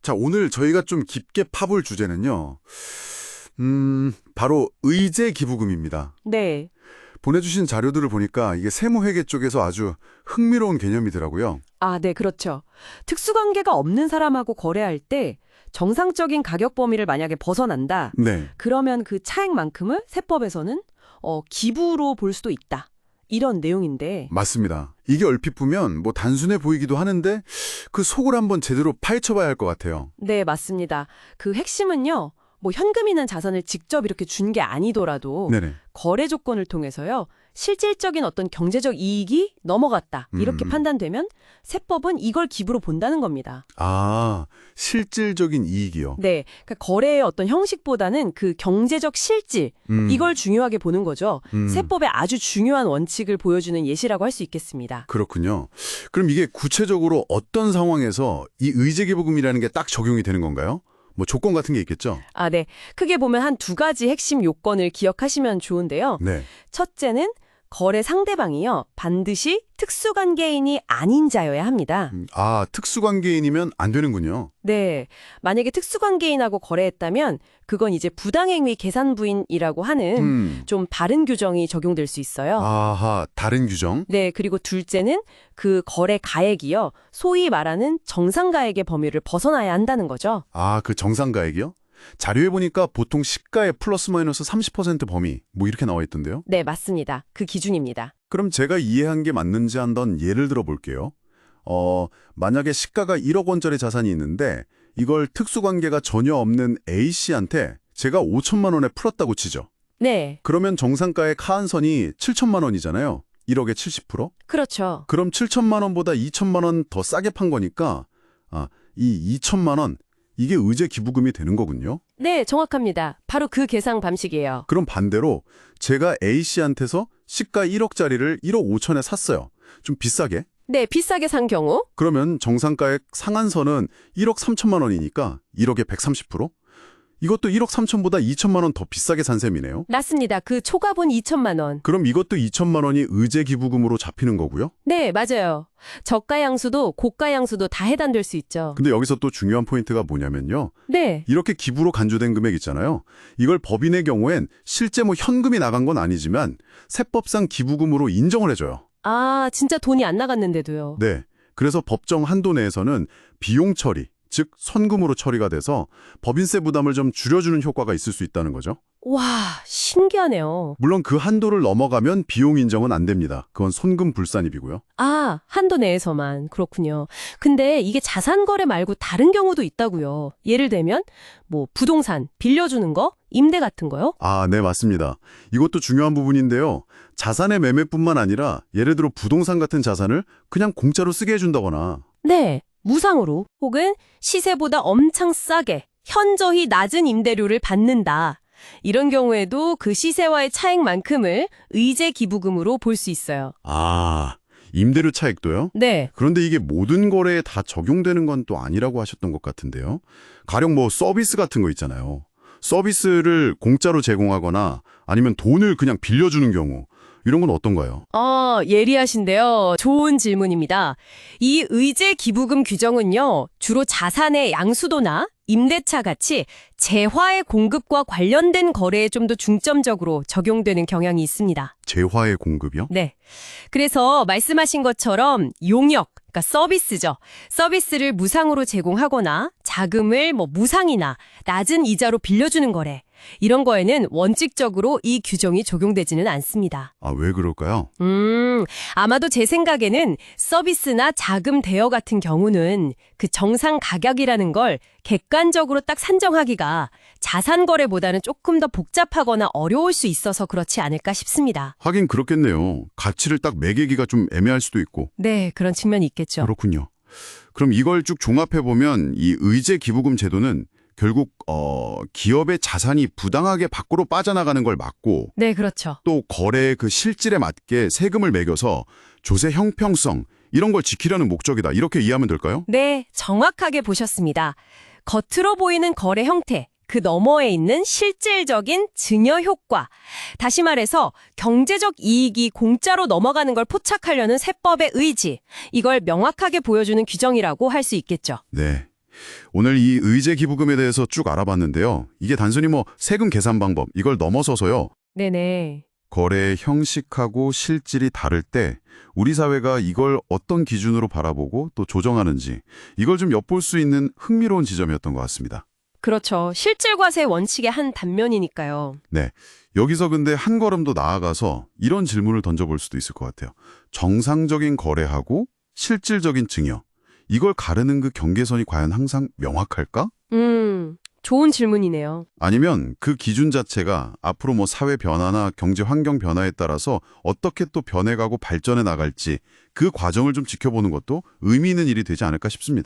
자, 오늘 저희가 좀 깊게 파볼 주제는요. 바로 의제 기부금입니다. 네. 보내주신 자료들을 보니까 이게 세무회계 쪽에서 아주 흥미로운 개념이더라고요. 아, 네, 그렇죠. 특수관계가 없는 사람하고 거래할 때 정상적인 가격 범위를 만약에 벗어난다. 네. 그러면 그 차액만큼을 세법에서는 기부로 볼 수도 있다. 이런 내용인데. 맞습니다. 이게 얼핏 보면 뭐 단순해 보이기도 하는데 그 속을 한번 제대로 파헤쳐봐야 할 것 같아요. 네, 맞습니다. 그 핵심은요. 뭐 현금이나 자산을 직접 이렇게 준 게 아니더라도 네네. 거래 조건을 통해서요. 실질적인 어떤 경제적 이익이 넘어갔다. 이렇게 판단되면 세법은 이걸 기부로 본다는 겁니다. 아, 실질적인 이익이요. 네, 그러니까 거래의 어떤 형식보다는 그 경제적 실질, 이걸 중요하게 보는 거죠. 세법의 아주 중요한 원칙을 보여주는 예시라고 할 수 있겠습니다. 그렇군요. 그럼 이게 구체적으로 어떤 상황에서 이 의제기부금이라는 게 딱 적용이 되는 건가요? 뭐 조건 같은 게 있겠죠? 아, 네. 크게 보면 한 두 가지 핵심 요건을 기억하시면 좋은데요. 네. 첫째는 거래 상대방이요. 반드시 특수관계인이 아닌 자여야 합니다. 아, 특수관계인이면 안 되는군요. 네. 만약에 특수관계인하고 거래했다면 그건 이제 부당행위 계산부인이라고 하는 좀 다른 규정이 적용될 수 있어요. 아하, 다른 규정? 네. 그리고 둘째는 그 거래 가액이요. 소위 말하는 정상가액의 범위를 벗어나야 한다는 거죠. 아, 그 정상가액이요? 자료에 보니까 보통 시가의 플러스 마이너스 30% 범위 뭐 이렇게 나와 있던데요. 네. 맞습니다. 그 기준입니다. 그럼 제가 이해한 게 맞는지 한번 예를 들어 볼게요. 만약에 시가가 1억 원짜리 자산이 있는데 이걸 특수관계가 전혀 없는 A씨한테 제가 5천만 원에 풀었다고 치죠. 네. 그러면 정상가액 하한선이 7천만 원이잖아요. 1억의 70%? 그렇죠. 그럼 7천만 원보다 2천만 원 더 싸게 판 거니까 이 2천만 원 이게 의제 기부금이 되는 거군요. 네. 정확합니다. 바로 그 계산 방식이에요. 그럼 반대로 제가 A씨한테서 시가 1억짜리를 1억 5천에 샀어요. 좀 비싸게. 네. 비싸게 산 경우. 그러면 정상가액 상한선은 1억 3천만 원이니까 1억에 130%? 이것도 1억 3천보다 2천만 원 더 비싸게 산 셈이네요. 맞습니다. 그 초과분 2천만 원. 그럼 이것도 2천만 원이 의제 기부금으로 잡히는 거고요? 네. 맞아요. 저가 양수도 고가 양수도 다 해당될 수 있죠. 근데 여기서 또 중요한 포인트가 뭐냐면요. 네. 이렇게 기부로 간주된 금액 있잖아요. 이걸 법인의 경우엔 실제 뭐 현금이 나간 건 아니지만 세법상 기부금으로 인정을 해줘요. 아, 진짜 돈이 안 나갔는데도요. 네. 그래서 법정 한도 내에서는 비용 처리, 즉 선금으로 처리가 돼서 법인세 부담을 좀 줄여주는 효과가 있을 수 있다는 거죠. 와, 신기하네요. 물론 그 한도를 넘어가면 비용 인정은 안 됩니다. 그건 손금 불산입이고요. 아, 한도 내에서만. 그렇군요. 근데 이게 자산 거래 말고 다른 경우도 있다고요. 예를 들면 뭐 부동산 빌려주는 거, 임대 같은 거요? 아, 네, 맞습니다. 이것도 중요한 부분인데요. 자산의 매매뿐만 아니라 예를 들어 부동산 같은 자산을 그냥 공짜로 쓰게 해준다거나 네. 무상으로 혹은 시세보다 엄청 싸게 현저히 낮은 임대료를 받는다. 이런 경우에도 그 시세와의 차익만큼을 의제 기부금으로 볼 수 있어요. 아, 임대료 차익도요? 네. 그런데 이게 모든 거래에 다 적용되는 건 또 아니라고 하셨던 것 같은데요. 가령 뭐 서비스 같은 거 있잖아요. 서비스를 공짜로 제공하거나 아니면 돈을 그냥 빌려주는 경우 이런 건 어떤가요? 예리하신데요. 좋은 질문입니다. 이 의제 기부금 규정은요. 주로 자산의 양수도나 임대차 같이 재화의 공급과 관련된 거래에 좀 더 중점적으로 적용되는 경향이 있습니다. 재화의 공급이요? 네. 그래서 말씀하신 것처럼 용역, 그러니까 서비스죠. 서비스를 무상으로 제공하거나 자금을 무상이나 낮은 이자로 빌려주는 거래. 이런 거에는 원칙적으로 이 규정이 적용되지는 않습니다. 아, 왜 그럴까요? 아마도 제 생각에는 서비스나 자금 대여 같은 경우는 그 정상 가격이라는 걸 객관적으로 딱 산정하기가 자산 거래보다는 조금 더 복잡하거나 어려울 수 있어서 그렇지 않을까 싶습니다. 하긴 그렇겠네요. 가치를 딱 매기기가 좀 애매할 수도 있고. 네, 그런 측면이 있겠죠. 그렇군요. 그럼 이걸 쭉 종합해보면 이 의제 기부금 제도는 결국 기업의 자산이 부당하게 밖으로 빠져나가는 걸 막고 네, 그렇죠. 또 거래의 그 실질에 맞게 세금을 매겨서 조세 형평성 이런 걸 지키려는 목적이다. 이렇게 이해하면 될까요? 네, 정확하게 보셨습니다. 겉으로 보이는 거래 형태, 그 너머에 있는 실질적인 증여 효과. 다시 말해서 경제적 이익이 공짜로 넘어가는 걸 포착하려는 세법의 의지. 이걸 명확하게 보여주는 규정이라고 할 수 있겠죠. 네. 오늘 이 의제 기부금에 대해서 쭉 알아봤는데요. 이게 단순히 뭐 세금 계산 방법 이걸 넘어서서요. 네네. 거래의 형식하고 실질이 다를 때 우리 사회가 이걸 어떤 기준으로 바라보고 또 조정하는지 이걸 좀 엿볼 수 있는 흥미로운 지점이었던 것 같습니다. 그렇죠. 실질과세 원칙의 한 단면이니까요. 네. 여기서 근데 한 걸음 더 나아가서 이런 질문을 던져볼 수도 있을 것 같아요. 정상적인 거래하고 실질적인 증여. 이걸 가르는 그 경계선이 과연 항상 명확할까? 좋은 질문이네요. 아니면 그 기준 자체가 앞으로 뭐 사회 변화나 경제 환경 변화에 따라서 어떻게 또 변해가고 발전해 나갈지 그 과정을 좀 지켜보는 것도 의미 있는 일이 되지 않을까 싶습니다.